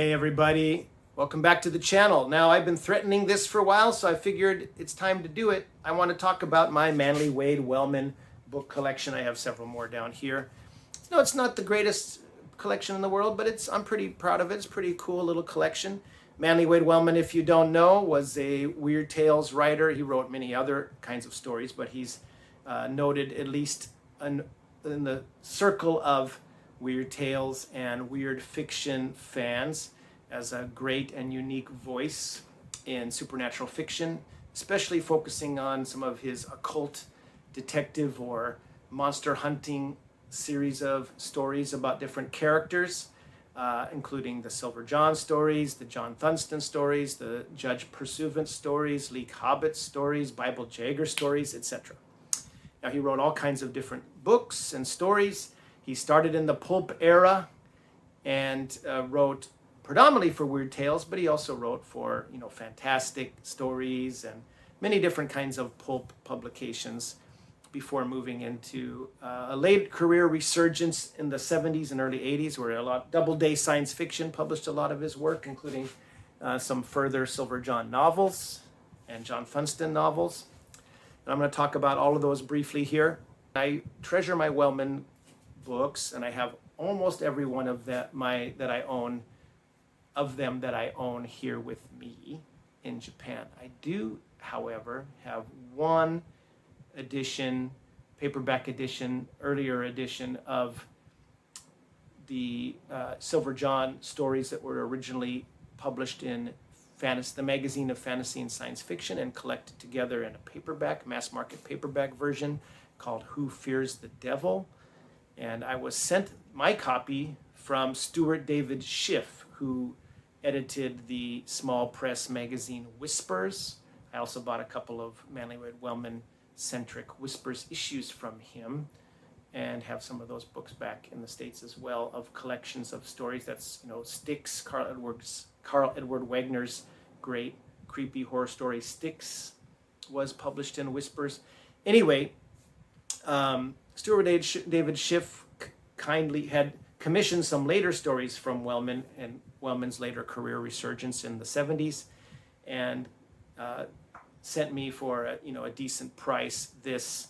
Hey everybody, welcome back to the channel. Now I've been threatening this for a while, so I figured it's time to do it. I want to talk about my Manly Wade Wellman book collection. I have several more down here. No, it's not the greatest collection in the world, but I'm pretty proud of it. It's a pretty cool little collection. Manly Wade Wellman, if you don't know, was a weird tales writer. He wrote many other kinds of stories, but he's noted at least in the circle of weird tales and weird fiction fans as a great and unique voice in supernatural fiction, especially focusing on some of his occult detective or monster hunting series of stories about different characters, including the Silver John stories, the John Thunston stories, the Judge Pursuivant stories, Leek Hobbit stories, Bible Jagger stories, etc. Now, he wrote all kinds of different books and stories. He started in the pulp era and wrote predominantly for weird tales, but he also wrote for fantastic stories and many different kinds of pulp publications before moving into a late career resurgence in the 70s and early 80s, where Doubleday Science Fiction published a lot of his work, including some further Silver John novels and John Funston novels. And I'm going to talk about all of those briefly here. I treasure my Wellman books, and I have almost every one of that I own here with me in Japan. I do, however, have one edition, paperback edition, earlier edition of the Silver John stories that were originally published in the Magazine of Fantasy and Science Fiction and collected together in a paperback, mass market paperback version called Who Fears the Devil? And I was sent my copy from Stuart David Schiff, who edited the small press magazine Whispers. I also bought a couple of Manly Wade Wellman-centric Whispers issues from him and have some of those books back in the States as well, of collections of stories. That's, Styx, Carl Edward Wagner's great creepy horror story Styx was published in Whispers. Anyway, Stuart David Schiff kindly had commissioned some later stories from Wellman and Wellman's later career resurgence in the 70s, and sent me for a decent price this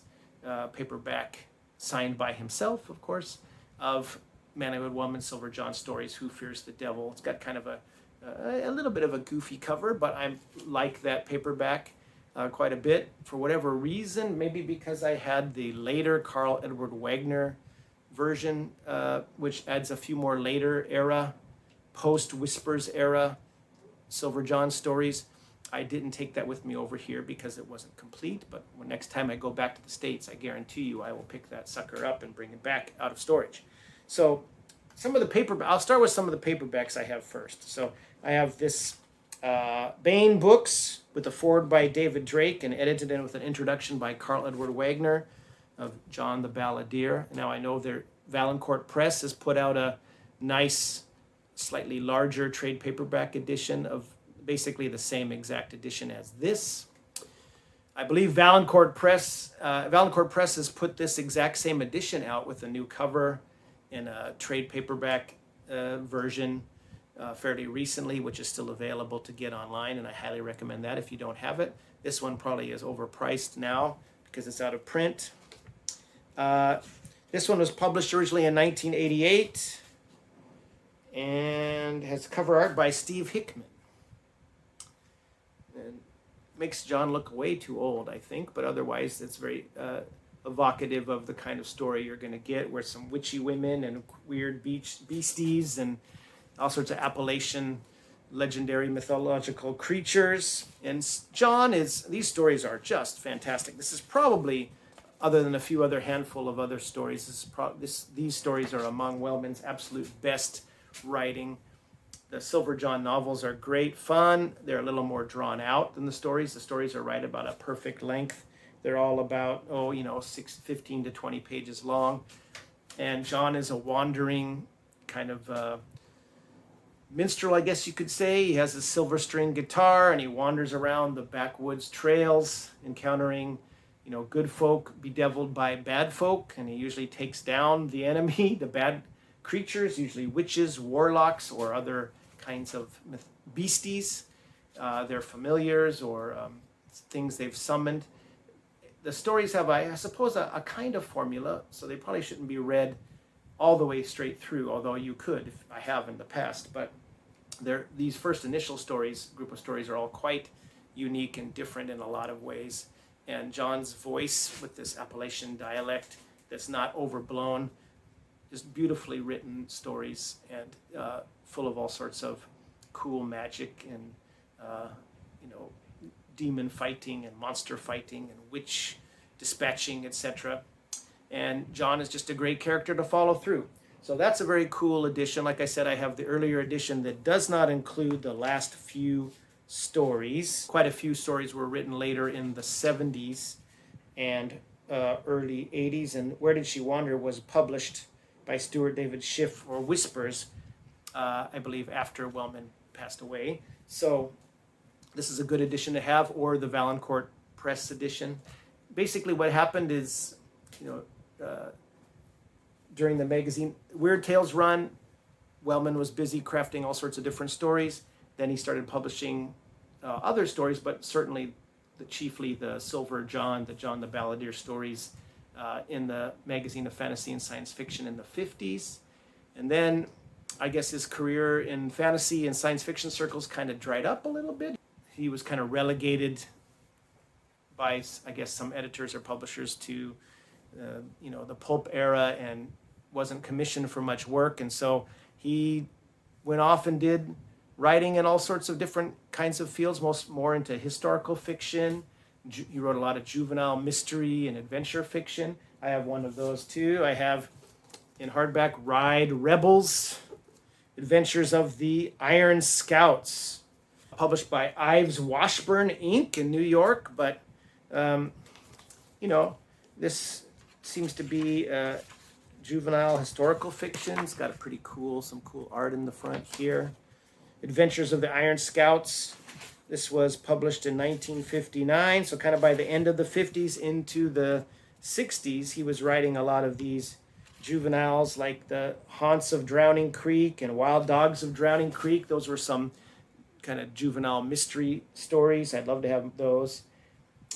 paperback signed by himself, of course, of Manly Wade Wellman Silver John stories, Who Fears the Devil. It's got kind of a little bit of a goofy cover, but I like that paperback quite a bit for whatever reason. Maybe because I had the later Carl Edward Wagner version, which adds a few more later era, post-Whispers era Silver John stories. I didn't take that with me over here because it wasn't complete, but next time I go back to the States, I guarantee you I will pick that sucker up and bring it back out of storage. So I'll start with some of the paperbacks I have first. So I have this Bain Books with a foreword by David Drake and edited in with an introduction by Carl Edward Wagner of John the Balladeer. Now I know their Valancourt Press has put out a nice, slightly larger trade paperback edition of basically the same exact edition as this. I believe Valancourt Press has put this exact same edition out with a new cover in a trade paperback version fairly recently, which is still available to get online, and I highly recommend that if you don't have it. This one probably is overpriced now because it's out of print. This one was published originally in 1988 and has cover art by Steve Hickman. And makes John look way too old, I think, but otherwise it's very evocative of the kind of story you're going to get, where some witchy women and weird beasties and all sorts of Appalachian legendary mythological creatures. And these stories are just fantastic. This is probably, other than a few other handful of other stories, these stories are among Wellman's absolute best writing. The Silver John novels are great fun. They're a little more drawn out than the stories. The stories are right about a perfect length. They're all about, 15 to 20 pages long. And John is a wandering kind of minstrel, I guess you could say. He has a silver string guitar and he wanders around the backwoods trails, encountering, good folk bedeviled by bad folk. And he usually takes down the enemy, the bad creatures, usually witches, warlocks, or other kinds of beasties, their familiars, or things they've summoned. The stories have, I suppose, a kind of formula, so they probably shouldn't be read all the way straight through, although you could, if I have in the past. But these first initial group of stories are all quite unique and different in a lot of ways. And John's voice with this Appalachian dialect that's not overblown, just beautifully written stories, and full of all sorts of cool magic and demon fighting and monster fighting and witch dispatching, etc. And John is just a great character to follow through. So that's a very cool edition. Like I said, I have the earlier edition that does not include the last few stories. Quite a few stories were written later in the 70s and early 80s. And Where Did She Wander was published by Stuart David Schiff, or Whispers, I believe, after Wellman passed away. So this is a good edition to have, or the Valancourt Press edition. Basically what happened is, during the magazine Weird Tales run, Wellman was busy crafting all sorts of different stories. Then he started publishing other stories, but certainly chiefly the Silver John, the John the Balladeer stories in the magazine of fantasy and science fiction in the 50s. And then I guess his career in fantasy and science fiction circles kind of dried up a little bit. He was kind of relegated by, I guess, some editors or publishers to, the pulp era, and wasn't commissioned for much work. And so he went off and did writing in all sorts of different kinds of fields, more into historical fiction. He wrote a lot of juvenile mystery and adventure fiction. I have one of those too. I have in hardback Ride Rebels, Adventures of the Iron Scouts, published by Ives Washburn Inc. in New York. But, this seems to be juvenile historical fiction. It's got some cool art in the front here. Adventures of the Iron Scouts. This was published in 1959, so kind of by the end of the 50s into the 60s, he was writing a lot of these juveniles, like the Haunts of Drowning Creek and Wild Dogs of Drowning Creek. Those were some kind of juvenile mystery stories. I'd love to have those.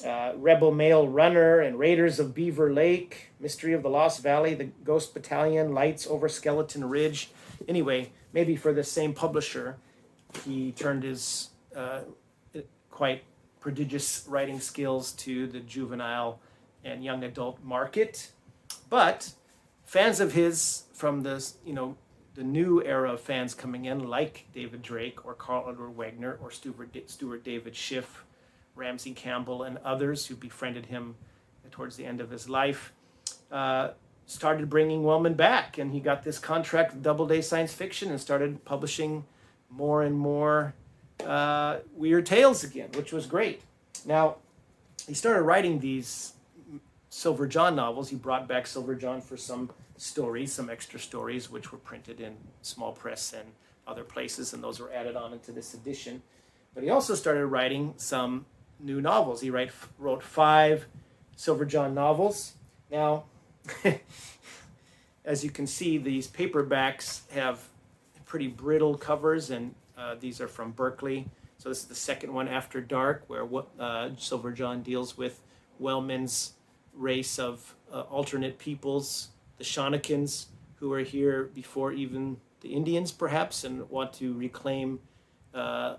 Rebel Male Runner and Raiders of Beaver Lake, Mystery of the Lost Valley, The Ghost Battalion, Lights Over Skeleton Ridge. Anyway, maybe for the same publisher, he turned his quite prodigious writing skills to the juvenile and young adult market. But fans of his from the new era of fans coming in, like David Drake or Carl Edward Wagner or Stuart David Schiff, Ramsey Campbell, and others who befriended him towards the end of his life, started bringing Wellman back. And he got this contract with Doubleday Science Fiction and started publishing more and more Weird Tales again, which was great. Now, he started writing these Silver John novels. He brought back Silver John for some stories, some extra stories, which were printed in small press and other places, and those were added on into this edition. But he also started writing some new novels. He wrote 5 Silver John novels. Now, as you can see, these paperbacks have pretty brittle covers, and these are from Berkeley. So this is the second one, After Dark, where Silver John deals with Wellman's race of alternate peoples, the Shawnikins, who are here before even the Indians, perhaps, and want to reclaim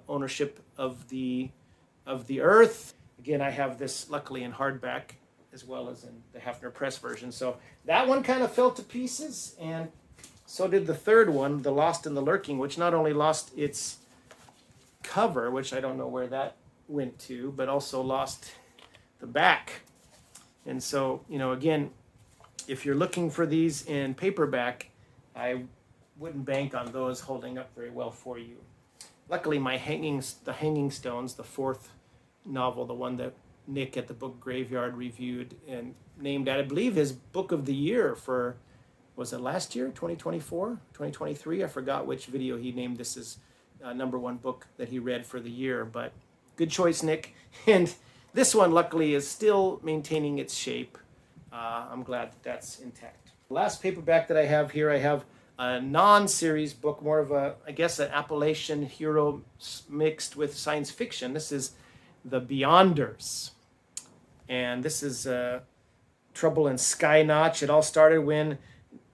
ownership of the earth. Again, I have this luckily in hardback as well as in the Haffner Press version. So that one kind of fell to pieces, and so did the third one, The Lost and the Lurking, which not only lost its cover, which I don't know where that went to, but also lost the back. And so, again, if you're looking for these in paperback, I wouldn't bank on those holding up very well for you. Luckily, the Hanging Stones, the 4th novel, the one that Nick at the Book Graveyard reviewed and named, I believe, his book of the year for, was it last year, 2024, 2023? I forgot which video he named this as number 1 book that he read for the year, but good choice, Nick. And this one, luckily, is still maintaining its shape. I'm glad that that's intact. The last paperback that I have here, I have a non-series book, more of a, I guess, an Appalachian hero mixed with science fiction. This is The Beyonders. And this is Trouble in Sky Notch. It all started when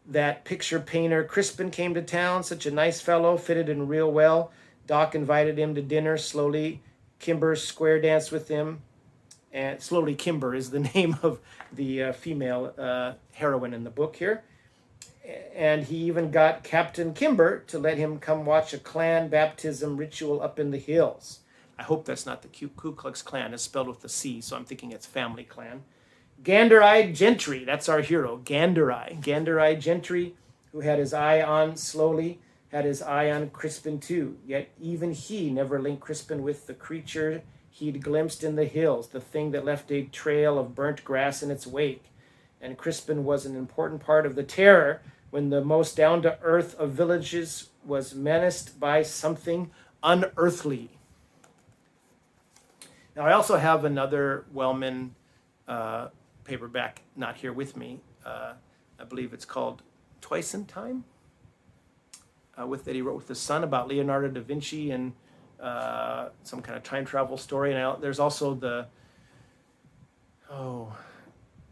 that picture painter Crispin came to town. Such a nice fellow, fitted in real well. Doc invited him to dinner. Slowly, Kimber square danced with him. And Slowly Kimber is the name of the female heroine in the book here. And he even got Captain Kimber to let him come watch a clan baptism ritual up in the hills. I hope that's not the Ku Klux Klan. It's spelled with a C, so I'm thinking it's Family Clan. Gander-eyed Gentry, that's our hero, Gander-eyed Gentry, who had his eye on Slowly, had his eye on Crispin too. Yet even he never linked Crispin with the creature he'd glimpsed in the hills, the thing that left a trail of burnt grass in its wake. And Crispin was an important part of the terror when the most down-to-earth of villages was menaced by something unearthly. Now, I also have another Wellman paperback, not here with me. I believe it's called Twice in Time, that he wrote with his son about Leonardo da Vinci and some kind of time travel story. And there's also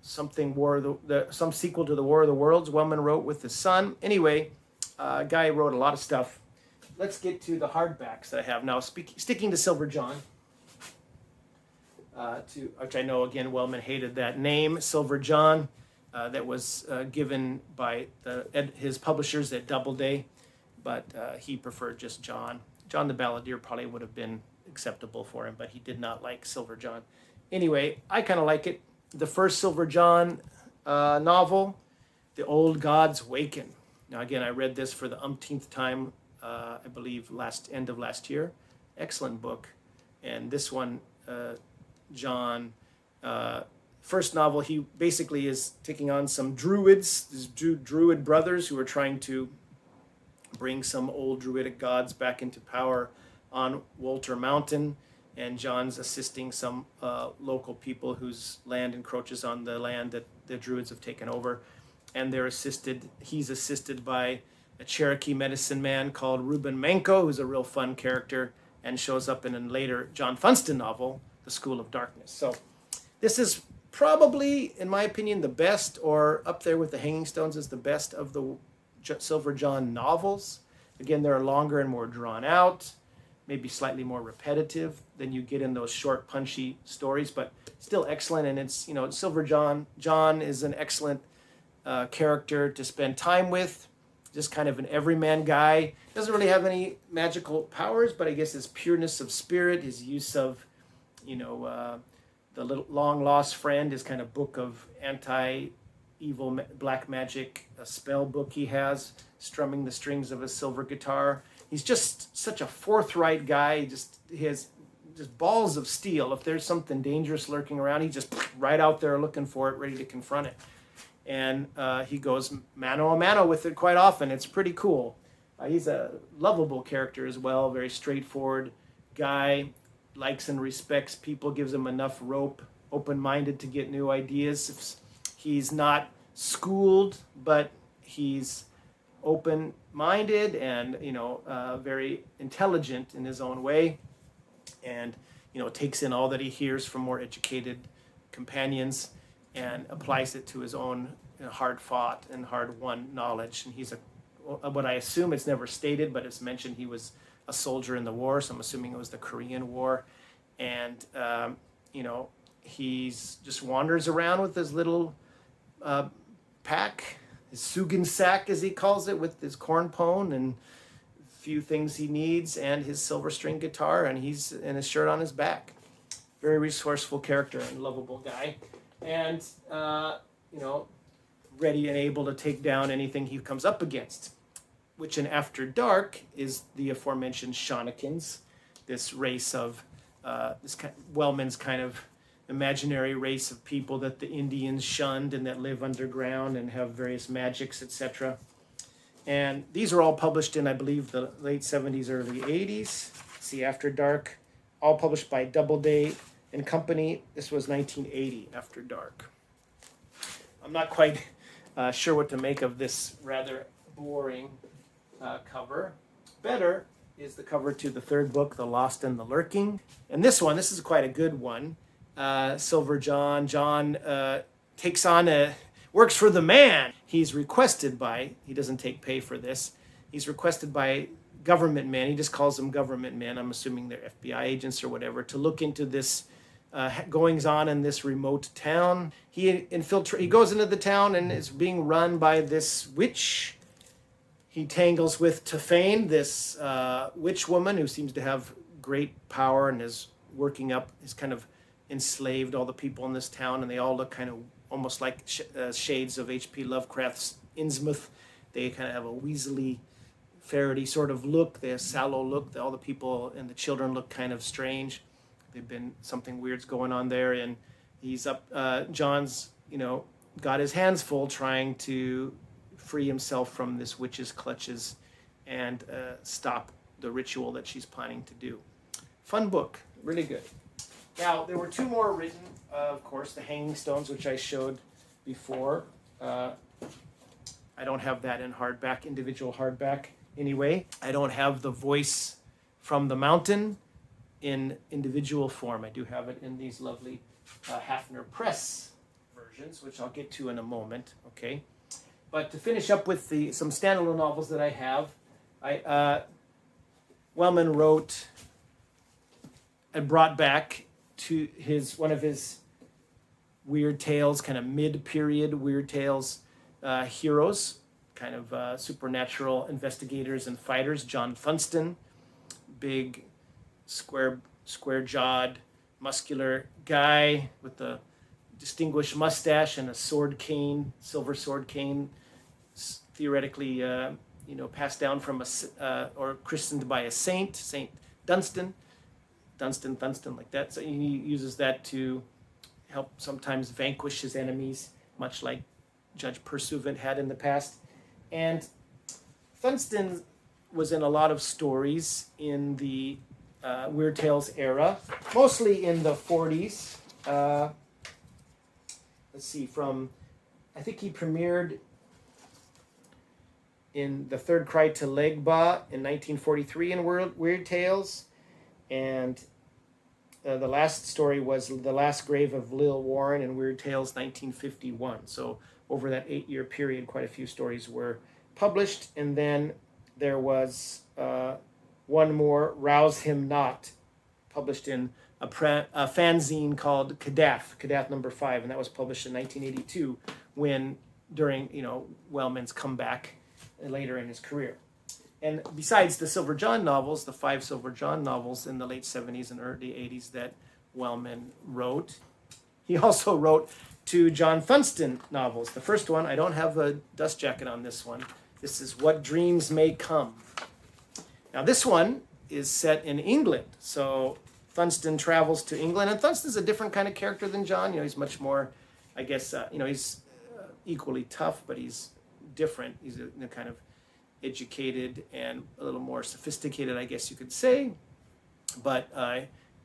some sequel to the War of the Worlds Wellman wrote with his son. Anyway, guy wrote a lot of stuff. Let's get to the hardbacks that I have now. Sticking to Silver John, which I know, again, Wellman hated that name, Silver John, that was given by his publishers at Doubleday, but he preferred just John. John the Balladeer probably would have been acceptable for him, but he did not like Silver John. Anyway, I kind of like it. The first Silver John novel, The Old Gods Waken. Now, again, I read this for the umpteenth time, I believe, end of last year. Excellent book. And this one, John, first novel, he basically is taking on some druids, these druid brothers who are trying to bring some old druidic gods back into power on Walter Mountain. And John's assisting some local people whose land encroaches on the land that the Druids have taken over. And he's assisted by a Cherokee medicine man called Reuben Manco, who's a real fun character, and shows up in a later John Funston novel, The School of Darkness. So this is probably, in my opinion, the best, or up there with The Hanging Stones is the best of the Silver John novels. Again, they're longer and more drawn out, maybe slightly more repetitive than you get in those short, punchy stories, but still excellent. And it's, Silver John. John is an excellent character to spend time with, just kind of an everyman guy. Doesn't really have any magical powers, but I guess his pureness of spirit, his use of, the little long lost friend, his kind of book of anti-evil black magic, a spell book he has, strumming the strings of a silver guitar. He's just such a forthright guy. He has just balls of steel. If there's something dangerous lurking around, he's just right out there looking for it, ready to confront it. And he goes mano a mano with it quite often. It's pretty cool. He's a lovable character as well, very straightforward guy, likes and respects people, gives them enough rope, open-minded to get new ideas. He's not schooled, but he's open-minded and very intelligent in his own way, and takes in all that he hears from more educated companions and applies it to his own hard-fought and hard-won knowledge. And he's what I assume, it's never stated, but it's mentioned he was a soldier in the war, so I'm assuming it was the Korean War. And he's just wanders around with his little pack, his Sugan sack, as he calls it, with his corn pone and a few things he needs, and his silver string guitar, and he's in his shirt on his back. Very resourceful character and lovable guy, and ready and able to take down anything he comes up against, which in After Dark is the aforementioned Shawnikins, this race of Wellman's kind of imaginary race of people that the Indians shunned and that live underground and have various magics, etc. And these are all published in, I believe, the late 70s, early 80s. See, After Dark, all published by Doubleday and Company. This was 1980, After Dark. I'm not quite sure what to make of this rather boring cover. Better is the cover to the third book, The Lost and the Lurking. And this is quite a good one. Silver John. John takes on works for the man. He's requested by, he doesn't take pay for this, he's requested by government men, he just calls them government men, I'm assuming they're FBI agents or whatever, to look into this goings on in this remote town. He goes into the town and is being run by this witch. He tangles with Tefane, this witch woman who seems to have great power and is working up, is kind of enslaved all the people in this town, and they all look kind of almost like shades of H.P. Lovecraft's Innsmouth. They kind of have a Weasley, ferrety sort of look. They have sallow look. All the people and the children look kind of strange. They've been, something weird's going on there, and he's up. John's, got his hands full trying to free himself from this witch's clutches and stop the ritual that she's planning to do. Fun book, really good. Now, there were two more written, of course, The Hanging Stones, which I showed before. I don't have that in hardback, individual hardback anyway. I don't have The Voice from the Mountain in individual form. I do have it in these lovely Haffner Press versions, which I'll get to in a moment, okay? But to finish up with some standalone novels that I have, Wellman wrote and brought back to one of his Weird Tales, kind of mid-period Weird Tales heroes, kind of supernatural investigators and fighters. John Funston, big, square-jawed, muscular guy with a distinguished mustache and a sword cane, silver sword cane, theoretically, passed down from or christened by a saint, Saint Dunstan, like that. So he uses that to help sometimes vanquish his enemies, much like Judge Pursuant had in the past. And Funston was in a lot of stories in the Weird Tales era, mostly in the 40s. Let's see, I think he premiered in The Third Cry to Legba in 1943 in Weird Tales. And the last story was The Last Grave of Lil Warren in Weird Tales 1951. So over that 8-year period, quite a few stories were published. And then there was one more, Rouse Him Not, published in a fanzine called Kadath number 5, and that was published in 1982 during Wellman's comeback later in his career. And besides the Silver John novels, the 5 Silver John novels in the late 70s and early 80s that Wellman wrote, he also wrote 2 John Funston novels. The first one, I don't have a dust jacket on this one. This is What Dreams May Come. Now this one is set in England, so Funston travels to England, and Funston's a different kind of character than John. He's much more, I guess, he's equally tough, but he's different. He's a kind of educated and a little more sophisticated, I guess you could say. But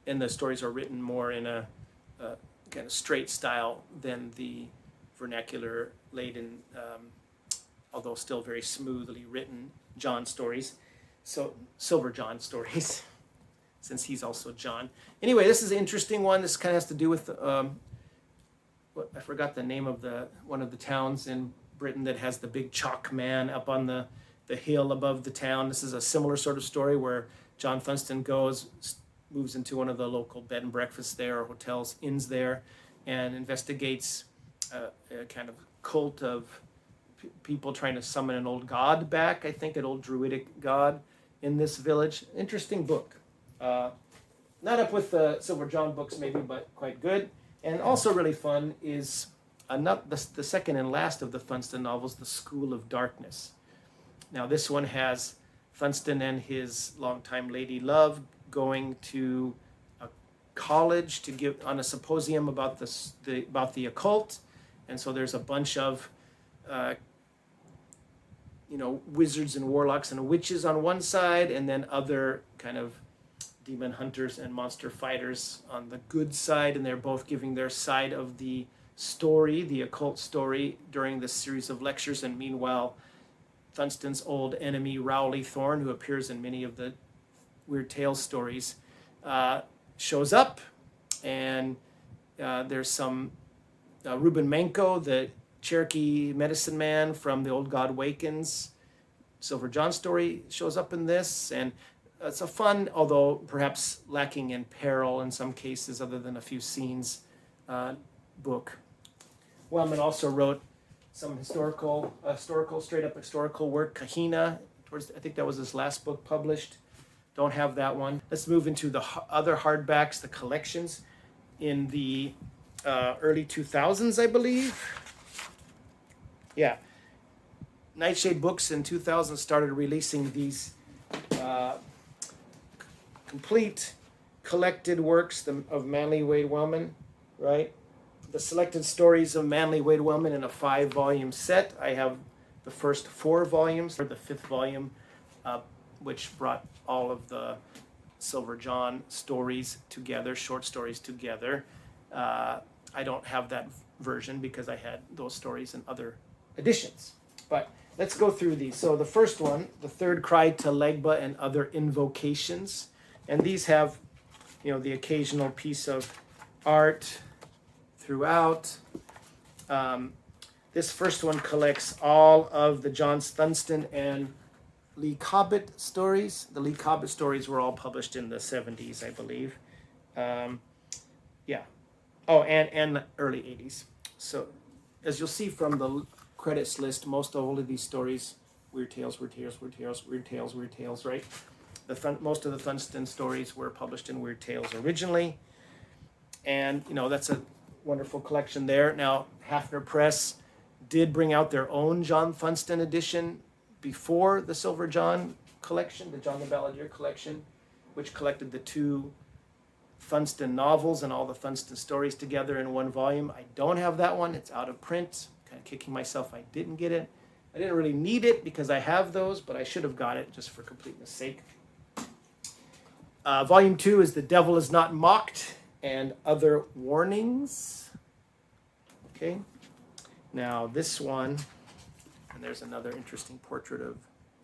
and the stories are written more in a kind of straight style than the vernacular laden, although still very smoothly written John stories. So Silver John stories, since he's also John. Anyway, this is an interesting one. This kind of has to do with I forgot the name of one of the towns in Britain that has the big chalk man up on the hill above the town. This is a similar sort of story where John Funston moves into one of the local bed and breakfasts there, or hotels, inns there, and investigates a kind of cult of people trying to summon an old god back, I think, an old druidic god in this village. Interesting book. Not up with the Silver John books maybe, but quite good. And also really fun is the second and last of the Funston novels, The School of Darkness. Now this one has Funston and his longtime lady love going to a college to give on a symposium about the occult, and so there's a bunch of wizards and warlocks and witches on one side, and then other kind of demon hunters and monster fighters on the good side, and they're both giving their side of the story, the occult story, during this series of lectures. And meanwhile, Thunston's old enemy, Rowley Thorne, who appears in many of the Weird Tales stories, shows up, and there's some Reuben Manco, the Cherokee medicine man from the Old God Wakens Silver John story, shows up in this, and it's a fun, although perhaps lacking in peril in some cases, other than a few scenes, book. Wellman also wrote some historical, straight up historical work, Kahina. I think that was his last book published. Don't have that one. Let's move into the other hardbacks, the collections. In the early 2000s, I believe. Yeah. Nightshade Books in 2000 started releasing these complete collected works of Manly Wade Wellman, right? The selected stories of Manly Wade Wellman in a 5-volume set. I have the first 4 volumes, or the 5th volume, which brought all of the Silver John stories together, short stories together. I don't have that version because I had those stories in other editions. But let's go through these. So the first one, The Third Cry to Legba and Other Invocations. And these have, the occasional piece of art throughout. This first one collects all of the John Thunston and Lee Cobbett stories. The Lee Cobbett stories were all published in the 70s, I believe. Yeah. Oh, and the early 80s. So, as you'll see from the credits list, most of all of these stories, Weird Tales, right? Most of the Thunston stories were published in Weird Tales originally. And, that's a wonderful collection there. Now, Haffner Press did bring out their own John Thunston edition before the Silver John collection, the John the Balladeer collection, which collected the 2 Thunston novels and all the Thunston stories together in one volume. I don't have that one. It's out of print. Kind of kicking myself I didn't get it. I didn't really need it because I have those, but I should have got it just for completeness sake. Volume 2 is The Devil Is Not Mocked and Other Warnings. Okay. Now this one, and there's another interesting portrait of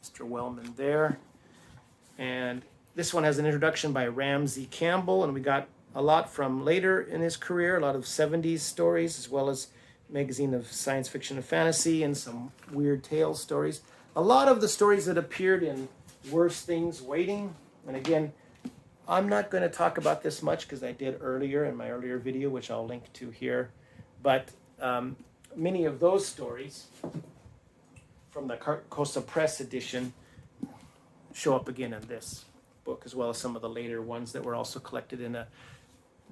Mr. Wellman there. And this one has an introduction by Ramsey Campbell, and we got a lot from later in his career, a lot of 70s stories, as well as a magazine of science fiction and fantasy, and some Weird Tales stories. A lot of the stories that appeared in Worse Things Waiting, and again, I'm not going to talk about this much because I did earlier in my earlier video, which I'll link to here, but many of those stories from the Costa Press edition show up again in this book, as well as some of the later ones that were also collected in a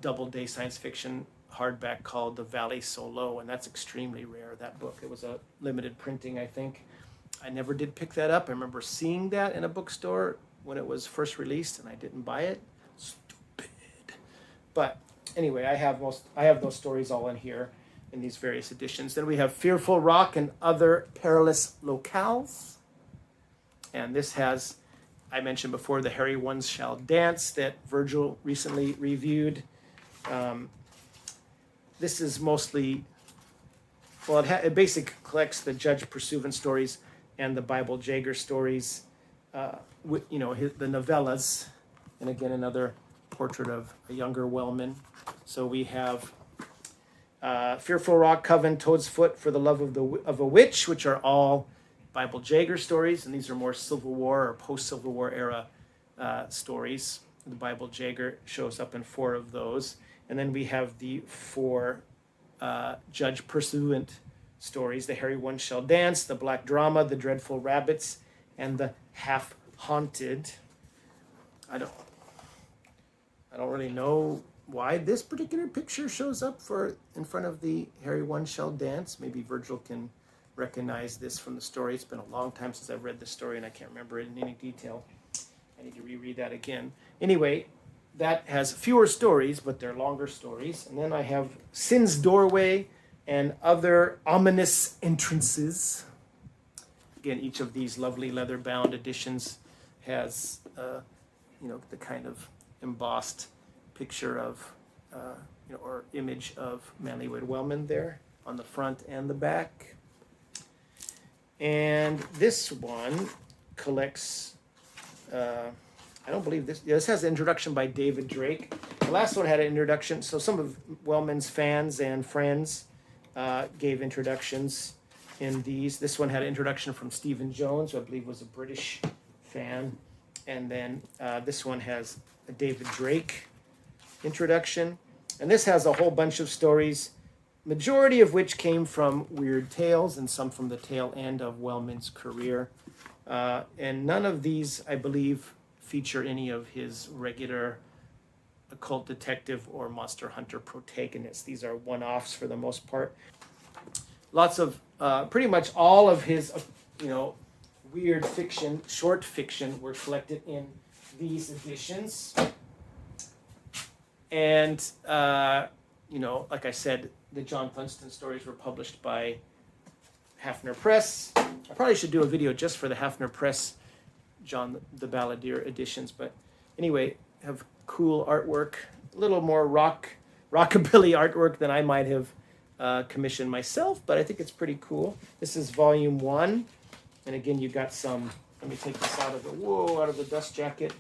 double-day science fiction hardback called The Valley So Low, and that's extremely rare, that book. It was a limited printing, I think. I never did pick that up. I remember seeing that in a bookstore when it was first released, and I didn't buy it. Stupid. But anyway, I have those stories all in here in these various editions. Then we have Fearful Rock and Other Perilous Locales. And this has, I mentioned before, The Hairy Ones Shall Dance that Virgil recently reviewed. This is mostly, well, it basically collects the Judge Pursuant stories and the Bible Jager stories, the novellas, and again, another portrait of a younger Wellman. So we have Fearful Rock, Coven, Toad's Foot, For the Love of a Witch, which are all Bible Jager stories, and these are more Civil War or post-Civil War era stories. The Bible Jager shows up in 4 of those. And then we have the 4 Judge Pursuant stories, The Hairy One Shall Dance, The Black Drama, The Dreadful Rabbits, and The Half Haunted. I don't really know why this particular picture shows up in front of The Hairy One Shall Dance. Maybe Virgil can recognize this from the story. It's been a long time since I've read this story, and I can't remember it in any detail. I need to reread that again. Anyway, that has fewer stories, but they're longer stories. And then I have Sin's Doorway and Other Ominous Entrances. Again, each of these lovely leather-bound editions has, the kind of embossed picture of, or image of Manly Wade Wellman there on the front and the back. And this one collects, I don't believe this, this has an introduction by David Drake. The last one had an introduction, so some of Wellman's fans and friends gave introductions in these. This one had an introduction from Stephen Jones, who I believe was a British fan. And then this one has a David Drake introduction. And this has a whole bunch of stories, majority of which came from Weird Tales and some from the tail end of Wellman's career. And none of these, I believe, feature any of his regular occult detective or monster hunter protagonists. These are one-offs for the most part. Lots of, pretty much all of his, weird fiction, short fiction were collected in these editions. And, like I said, the John Funston stories were published by Haffner Press. I probably should do a video just for the Haffner Press John the Balladeer editions. But anyway, have cool artwork, a little more rockabilly artwork than I might have commissioned myself, but I think it's pretty cool. This is volume 1. And again, you got some, let me take this out of the dust jacket.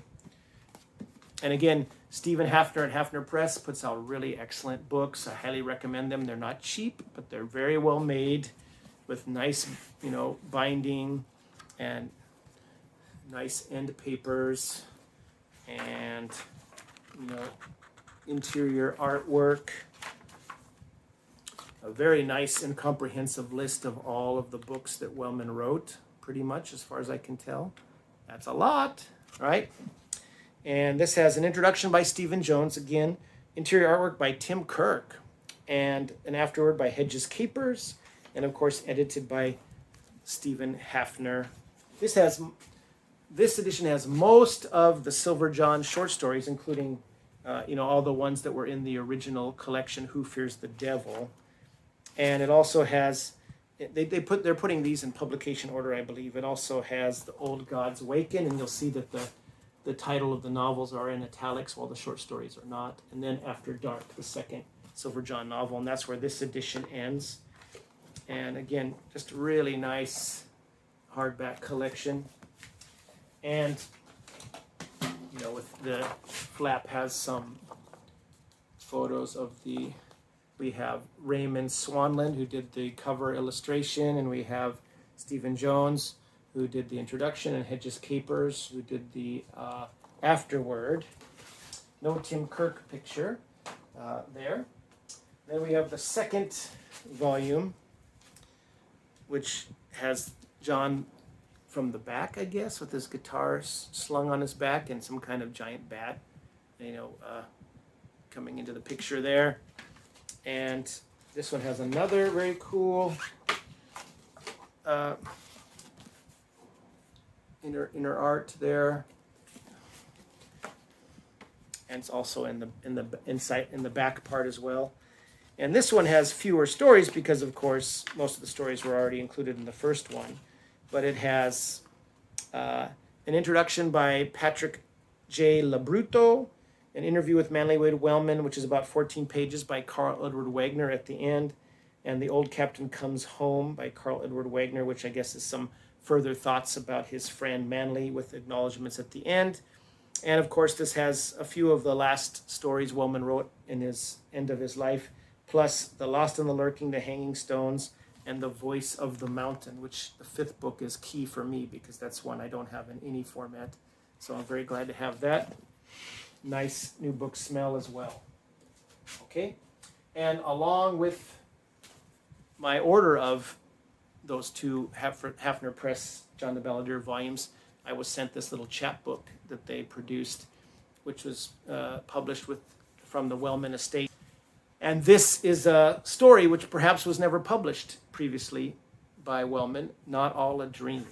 And again, Stephen Haffner at Haffner Press puts out really excellent books. I highly recommend them. They're not cheap, but they're very well made with nice, binding and nice end papers and, interior artwork. A very nice and comprehensive list of all of the books that Wellman wrote, pretty much, as far as I can tell. That's a lot, right? And this has an introduction by Stephen Jones, again, interior artwork by Tim Kirk, and an afterword by Hedges Capers, and of course edited by Stephen Haffner. This edition has most of the Silver John short stories, including all the ones that were in the original collection, Who Fears the Devil. And it also has, they're putting these in publication order, I believe. It also has The Old Gods Waken, and you'll see that the title of the novels are in italics while the short stories are not. And then After Dark, the second Silver John novel, and that's where this edition ends. And again, just a really nice hardback collection. And, with the flap has some photos of we have Raymond Swanland, who did the cover illustration, and we have Stephen Jones, who did the introduction, and Hedges Capers, who did the afterword. No Tim Kirk picture there. Then we have the second volume, which has John from the back, I guess, with his guitar slung on his back and some kind of giant bat, coming into the picture there. And this one has another very cool inner art there, and it's also in the back part as well. And this one has fewer stories because, of course, most of the stories were already included in the first one. But it has an introduction by Patrick J. Labruto, an interview with Manly Wade Wellman, which is about 14 pages, by Carl Edward Wagner at the end, and The Old Captain Comes Home by Carl Edward Wagner, which I guess is some further thoughts about his friend Manly, with acknowledgments at the end. And of course, this has a few of the last stories Wellman wrote in his end of his life, plus The Lost and the Lurking, The Hanging Stones, and The Voice of the Mountain, which the fifth book is key for me because that's one I don't have in any format. So I'm very glad to have that. Nice new book smell as well. Okay, and along with my order of those two Haffner Press John the Balladeer volumes, I was sent this little chapbook that they produced, which was published from the Wellman estate. And this is a story which perhaps was never published previously by Wellman, Not All a Dream.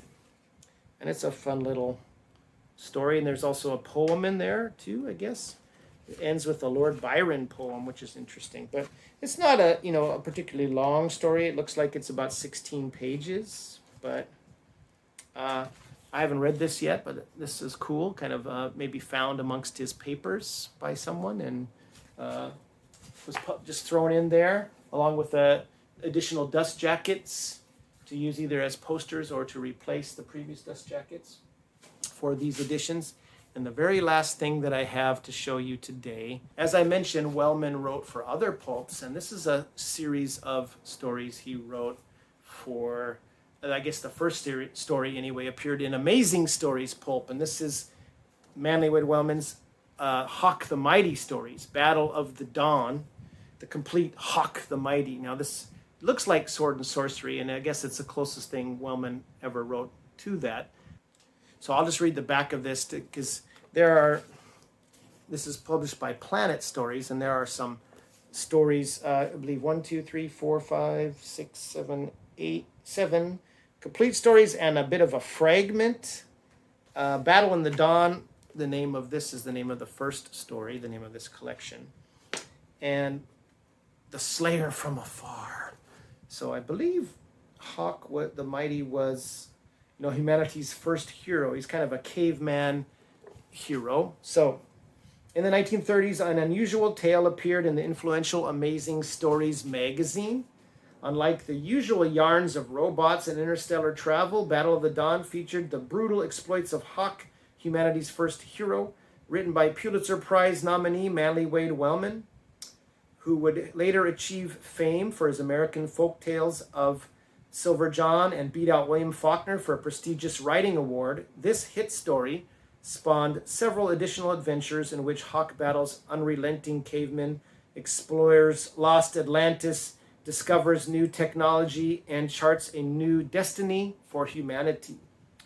And it's a fun little story, and there's also a poem in there too, I guess. It ends with a Lord Byron poem, which is interesting. But it's not a particularly long story. It looks like it's about 16 pages, but I haven't read this yet, but this is cool, kind of maybe found amongst his papers by someone, and was just thrown in there along with additional dust jackets to use either as posters or to replace the previous dust jackets for these editions. And the very last thing that I have to show you today, as I mentioned, Wellman wrote for other pulps, and this is a series of stories he wrote for, I guess the first story anyway, appeared in Amazing Stories pulp, and this is Manly Wade Wellman's Hawk the Mighty stories, Battle of the Dawn, the complete Hawk the Mighty. Now this looks like Sword and Sorcery, and I guess it's the closest thing Wellman ever wrote to that. So I'll just read the back of this because this is published by Planet Stories, and there are some stories, I believe 1, 2, 3, 4, 5, 6, 7, 8, 7 complete stories and a bit of a fragment. Battle in the Dawn, the name of this is the name of the first story, the name of this collection. And The Slayer from Afar. So I believe Hawk the Mighty was, humanity's first hero. He's kind of a caveman hero. So in the 1930s, an unusual tale appeared in the influential Amazing Stories magazine. Unlike the usual yarns of robots and interstellar travel, Battle of the Dawn featured the brutal exploits of Hawk, humanity's first hero, written by Pulitzer Prize nominee Manly Wade Wellman, who would later achieve fame for his American folk tales of Silver John and beat out William Faulkner for a prestigious writing award. This hit story spawned several additional adventures in which Hawk battles unrelenting cavemen, explores lost Atlantis, discovers new technology, and charts a new destiny for humanity.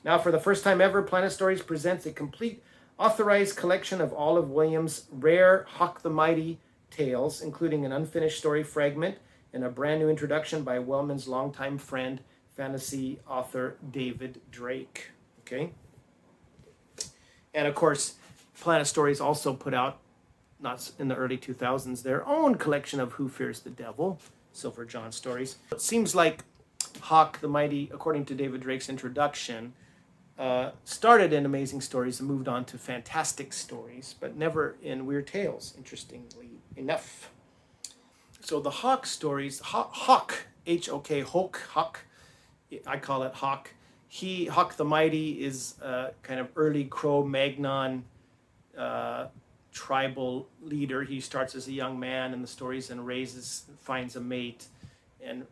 Now, for the first time ever, Planet Stories presents a complete authorized collection of all of Williams' rare Hawk the Mighty tales, including an unfinished story fragment and a brand new introduction by Wellman's longtime friend, fantasy author David Drake. Okay? And of course, Planet Stories also put out, not in the early 2000s, their own collection of Who Fears the Devil, Silver John stories. It seems like Hawk the Mighty, according to David Drake's introduction, started in Amazing Stories and moved on to Fantastic Stories, but never in Weird Tales, interestingly enough. So the Hawk stories, Hawk, H-O-K, Hawk, I call it Hawk. Hawk the Mighty is kind of early Cro-Magnon tribal leader. He starts as a young man in the stories and finds a mate and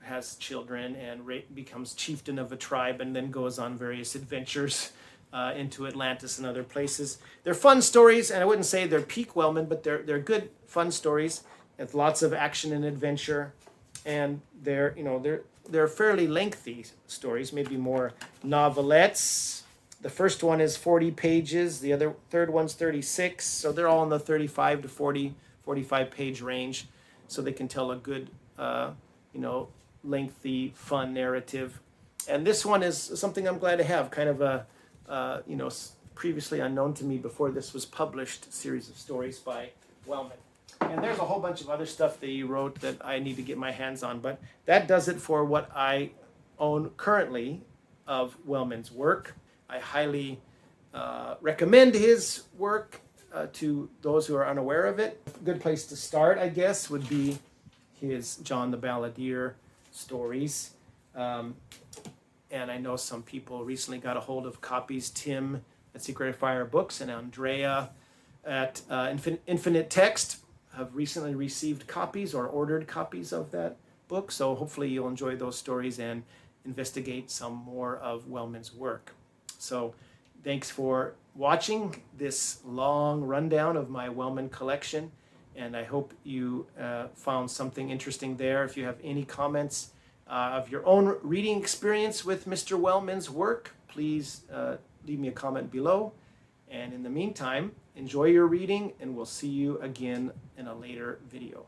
has children and becomes chieftain of a tribe and then goes on various adventures into Atlantis and other places. They're fun stories, and I wouldn't say they're peak Wellman, but they're good, fun stories with lots of action and adventure, and they're fairly lengthy stories, maybe more novelettes. The first one is 40 pages, the third one's 36, so they're all in the 35 to 40, 45 page range, so they can tell a good, lengthy, fun narrative. And this one is something I'm glad to have, kind of a, previously unknown to me before this was published, series of stories by Wellman. And there's a whole bunch of other stuff that he wrote that I need to get my hands on, but that does it for what I own currently of Wellman's work. I highly recommend his work to those who are unaware of it. A good place to start, I guess, would be his John the Balladeer stories. And I know some people recently got a hold of copies. Tim at Secret Fire Books and Andrea at Infinite Text have recently received copies or ordered copies of that book. So hopefully you'll enjoy those stories and investigate some more of Wellman's work. So thanks for watching this long rundown of my Wellman collection. And I hope you found something interesting there. If you have any comments of your own reading experience with Mr. Wellman's work, please leave me a comment below. And in the meantime, enjoy your reading, and we'll see you again in a later video.